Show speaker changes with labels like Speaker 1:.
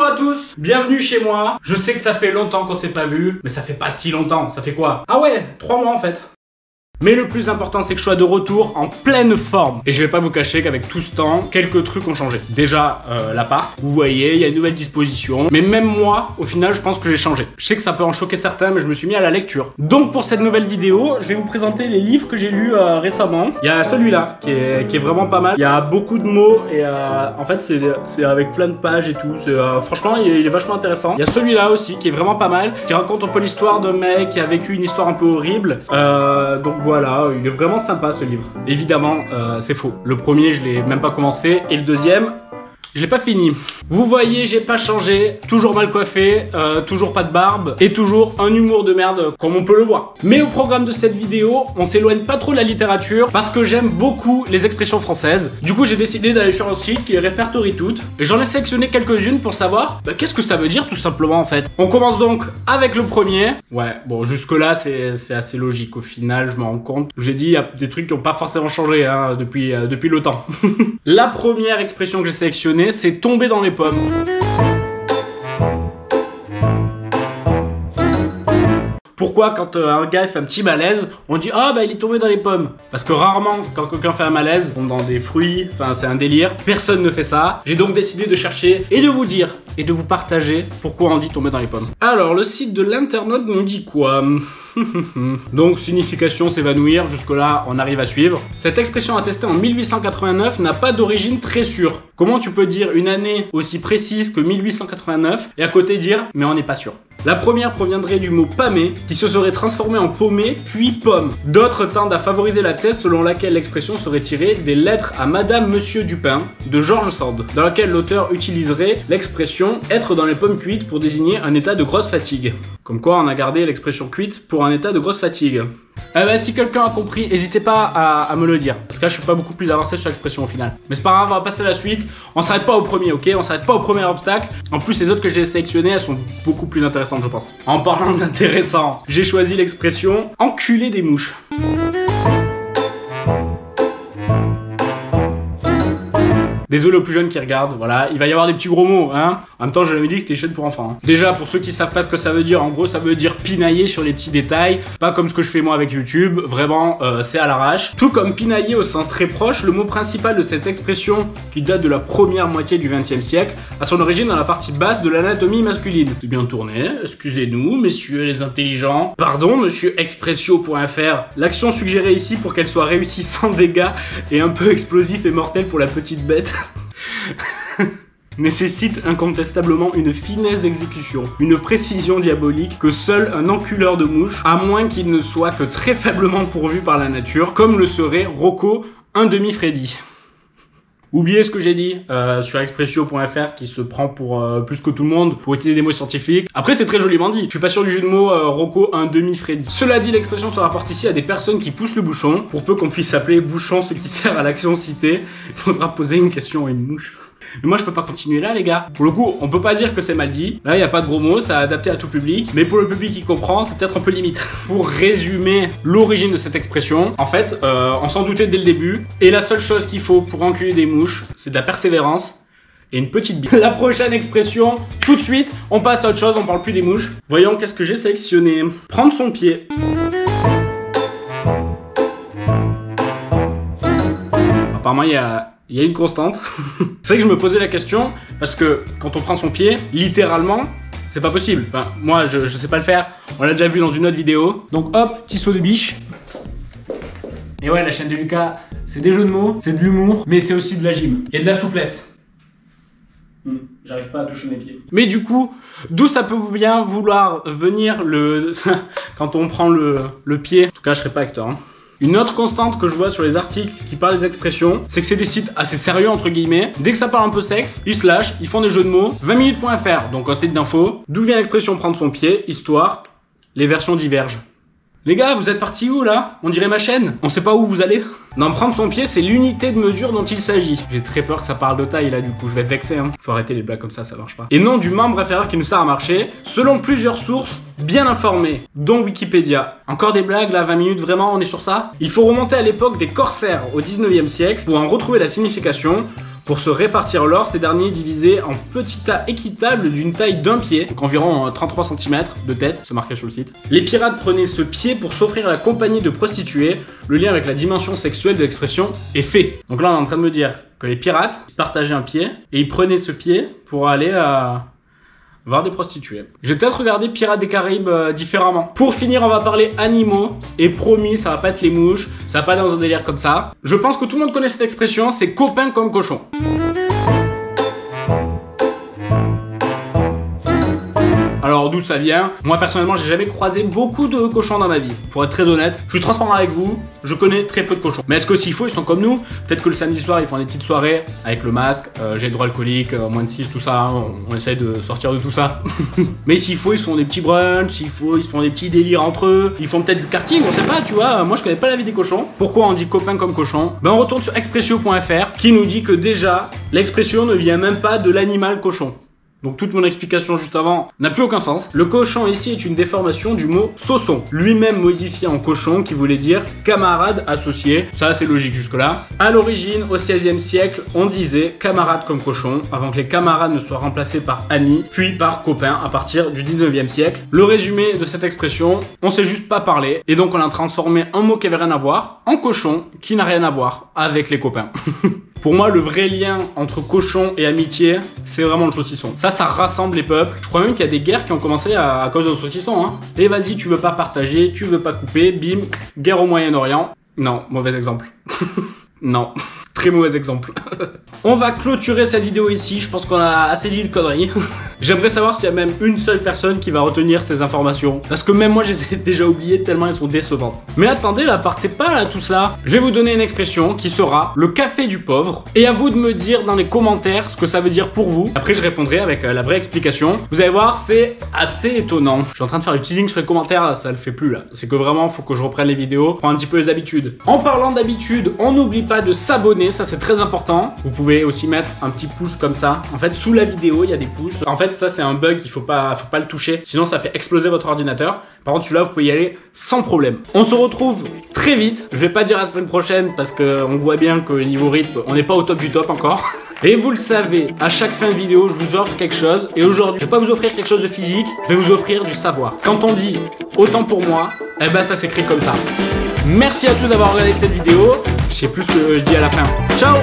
Speaker 1: Bonjour à tous, bienvenue chez moi. Je sais que ça fait longtemps qu'on s'est pas vu, mais ça fait pas si longtemps, ça fait quoi? Ah ouais, 3 mois en fait. Mais le plus important, c'est que je sois de retour en pleine forme. Et je vais pas vous cacher qu'avec tout ce temps, quelques trucs ont changé. Déjà, l'appart, vous voyez, il y a une nouvelle disposition. Mais même moi, au final, je pense que j'ai changé. Je sais que ça peut en choquer certains, mais je me suis mis à la lecture. Donc pour cette nouvelle vidéo, je vais vous présenter les livres que j'ai lus récemment. Il y a celui-là, qui est vraiment pas mal. Il y a beaucoup de mots, et en fait, c'est avec plein de pages et tout. Franchement, il est vachement intéressant. Il y a celui-là aussi, qui est vraiment pas mal, qui raconte un peu l'histoire d'un mec qui a vécu une histoire un peu horrible. Donc voilà, il est vraiment sympa ce livre. Évidemment, c'est faux. Le premier, je l'ai même pas commencé. Et le deuxième, je l'ai pas fini. Vous voyez, j'ai pas changé. Toujours mal coiffé, toujours pas de barbe. Et toujours un humour de merde, comme on peut le voir. Mais au programme de cette vidéo, on s'éloigne pas trop de la littérature, parce que j'aime beaucoup les expressions françaises. Du coup, j'ai décidé d'aller sur un site qui les répertorie toutes. Et j'en ai sélectionné quelques-unes pour savoir qu'est-ce que ça veut dire tout simplement en fait. On commence donc avec le premier. Ouais, bon, jusque là, c'est assez logique. Au final, je me rends compte. J'ai dit, il y a des trucs qui n'ont pas forcément changé hein, depuis le temps. La première expression que j'ai sélectionnée, c'est tomber dans les pommes. Pourquoi quand un gars fait un petit malaise, on dit ah bah il est tombé dans les pommes? Parce que rarement quand quelqu'un fait un malaise, on tombe dans des fruits, enfin c'est un délire, personne ne fait ça. J'ai donc décidé de chercher et de vous dire et de vous partager pourquoi on dit tomber dans les pommes. Alors le site de l'internaute nous dit quoi? Donc signification s'évanouir, jusque là on arrive à suivre. Cette expression attestée en 1889 n'a pas d'origine très sûre. Comment tu peux dire une année aussi précise que 1889 et à côté dire mais on n'est pas sûr? La première proviendrait du mot pâmer, qui se serait transformé en paumé, puis pomme. D'autres tendent à favoriser la thèse selon laquelle l'expression serait tirée des lettres à Madame Monsieur Dupin de George Sand, dans laquelle l'auteur utiliserait l'expression être dans les pommes cuites pour désigner un état de grosse fatigue. Comme quoi on a gardé l'expression cuite pour un état de grosse fatigue. Si quelqu'un a compris, n'hésitez pas à me le dire. Parce que là je suis pas beaucoup plus avancé sur l'expression au final. Mais c'est pas grave, on va passer à la suite. On s'arrête pas au premier, ok? On s'arrête pas au premier obstacle. En plus les autres que j'ai sélectionnées, elles sont beaucoup plus intéressantes je pense. En parlant d'intéressant, j'ai choisi l'expression enculer des mouches. Désolé aux plus jeunes qui regardent, voilà, il va y avoir des petits gros mots, hein. En même temps, je l'avais dit que c'était chaîne pour enfants. Hein. Déjà, pour ceux qui savent pas ce que ça veut dire, en gros, ça veut dire pinailler sur les petits détails, pas comme ce que je fais moi avec YouTube, vraiment, c'est à l'arrache. Tout comme pinailler au sens très proche, le mot principal de cette expression, qui date de la première moitié du XXe siècle, a son origine dans la partie basse de l'anatomie masculine. C'est bien tourné, excusez-nous, messieurs les intelligents. Pardon, monsieur Expressio.fr. L'action suggérée ici pour qu'elle soit réussie sans dégâts et un peu explosif et mortel pour la petite bête. Nécessite incontestablement une finesse d'exécution, une précision diabolique que seul un enculeur de mouches, à moins qu'il ne soit que très faiblement pourvu par la nature, comme le serait Rocco, un demi-Freddy. Oubliez ce que j'ai dit sur Expressio.fr qui se prend pour plus que tout le monde pour utiliser des mots scientifiques. Après c'est très joliment dit. Je suis pas sûr du jeu de mots Rocco un demi-Freddy. Cela dit, l'expression se rapporte ici à des personnes qui poussent le bouchon. Pour peu qu'on puisse appeler bouchon ce qui sert à l'action citée, il faudra poser une question à une mouche. Mais moi je peux pas continuer là les gars. Pour le coup on peut pas dire que c'est mal dit. Là il y a pas de gros mots, c'est adapté à tout public. Mais pour le public qui comprend c'est peut-être un peu limite. Pour résumer l'origine de cette expression, en fait on s'en doutait dès le début. Et la seule chose qu'il faut pour enculer des mouches, c'est de la persévérance et une petite bite. La prochaine expression, tout de suite, on passe à autre chose, on parle plus des mouches. Voyons qu'est-ce que j'ai sélectionné. Prendre son pied. Apparemment il y a une constante. C'est vrai que je me posais la question, parce que quand on prend son pied, littéralement, c'est pas possible. Enfin, moi, je sais pas le faire. On l'a déjà vu dans une autre vidéo. Donc hop, petit saut de biche. Et ouais, la chaîne de Lucas, c'est des jeux de mots, c'est de l'humour, mais c'est aussi de la gym. Et de la souplesse. J'arrive pas à toucher mes pieds. Mais du coup, d'où ça peut bien vouloir venir quand on prend le pied. En tout cas, je serai pas acteur. Hein. Une autre constante que je vois sur les articles qui parlent des expressions, c'est que c'est des sites assez sérieux entre guillemets. Dès que ça parle un peu sexe, ils se lâchent, ils font des jeux de mots. 20minutes.fr, donc un site d'info. D'où vient l'expression prendre son pied, histoire, les versions divergent. Les gars, vous êtes partis où là? On dirait ma chaîne. On sait pas où vous allez. Non, prendre son pied, c'est l'unité de mesure dont il s'agit. J'ai très peur que ça parle de taille là, du coup, je vais être vexé. Hein. Faut arrêter les blagues comme ça marche pas. Et non du membre inférieur qui nous sert à marcher, selon plusieurs sources bien informées, dont Wikipédia. Encore des blagues là, 20 minutes, vraiment, on est sur ça? Il faut remonter à l'époque des corsaires au 19e siècle pour en retrouver la signification. Pour se répartir l'or, ces derniers divisés en petits tas équitables d'une taille d'un pied, donc environ 33 cm de tête, c'est marqué sur le site. Les pirates prenaient ce pied pour s'offrir la compagnie de prostituées. Le lien avec la dimension sexuelle de l'expression est fait. Donc là, on est en train de me dire que les pirates partageaient un pied et ils prenaient ce pied pour aller voir des prostituées. Je vais peut-être regarder Pirates des Caraïbes différemment. Pour finir, on va parler animaux. Et promis, ça va pas être les mouches, ça va pas dans un délire comme ça. Je pense que tout le monde connaît cette expression, c'est copain comme cochon. Alors d'où ça vient? Moi personnellement j'ai jamais croisé beaucoup de cochons dans ma vie. Pour être très honnête, je suis transparent avec vous, je connais très peu de cochons. Mais est-ce que s'il faut ils sont comme nous? Peut-être que le samedi soir ils font des petites soirées avec le masque, j'ai le droit alcoolique, moins de 6, tout ça, hein, on essaye de sortir de tout ça. Mais s'il faut ils se font des petits brunchs, s'il faut ils se font des petits délires entre eux, ils font peut-être du karting, on sait pas, tu vois. Moi je connais pas la vie des cochons. Pourquoi on dit copain comme cochon? Ben on retourne sur expressio.fr qui nous dit que déjà l'expression ne vient même pas de l'animal cochon. Donc toute mon explication juste avant n'a plus aucun sens. Le cochon ici est une déformation du mot sauçon, lui-même modifié en cochon qui voulait dire camarade associé. Ça c'est logique jusque là. À l'origine, au XVIe siècle, on disait camarade comme cochon avant que les camarades ne soient remplacés par amis, puis par copains à partir du 19e siècle. Le résumé de cette expression, on sait juste pas parler et donc on a transformé un mot qui avait rien à voir en cochon qui n'a rien à voir avec les copains. Pour moi, le vrai lien entre cochon et amitié, c'est vraiment le saucisson. Ça rassemble les peuples. Je crois même qu'il y a des guerres qui ont commencé à cause de saucisson. Hein. Et vas-y, tu veux pas partager, tu veux pas couper, bim, guerre au Moyen-Orient. Non, mauvais exemple. Non, très mauvais exemple. On va clôturer cette vidéo ici, je pense qu'on a assez dit de conneries. J'aimerais savoir s'il y a même une seule personne qui va retenir ces informations. Parce que même moi, je les ai déjà oubliées tellement elles sont décevantes. Mais attendez, là, partez pas là, tout cela. Je vais vous donner une expression qui sera le café du pauvre. Et à vous de me dire dans les commentaires ce que ça veut dire pour vous. Après, je répondrai avec la vraie explication. Vous allez voir, c'est assez étonnant. Je suis en train de faire du teasing sur les commentaires, là, ça le fait plus là. C'est que vraiment, faut que je reprenne les vidéos, prendre un petit peu les habitudes. En parlant d'habitude, on n'oublie pas de s'abonner, ça c'est très important. Vous pouvez aussi mettre un petit pouce comme ça. En fait, sous la vidéo, il y a des pouces. En fait, ça c'est un bug, il faut pas le toucher, sinon ça fait exploser votre ordinateur. Par contre, celui-là, vous pouvez y aller sans problème. On se retrouve très vite. Je vais pas dire la semaine prochaine parce que on voit bien que niveau rythme, on n'est pas au top du top encore. Et vous le savez, à chaque fin de vidéo, je vous offre quelque chose. Et aujourd'hui, je vais pas vous offrir quelque chose de physique, je vais vous offrir du savoir. Quand on dit autant pour moi, eh ben ça s'écrit comme ça. Merci à tous d'avoir regardé cette vidéo. Je sais plus ce que je dis à la fin. Ciao.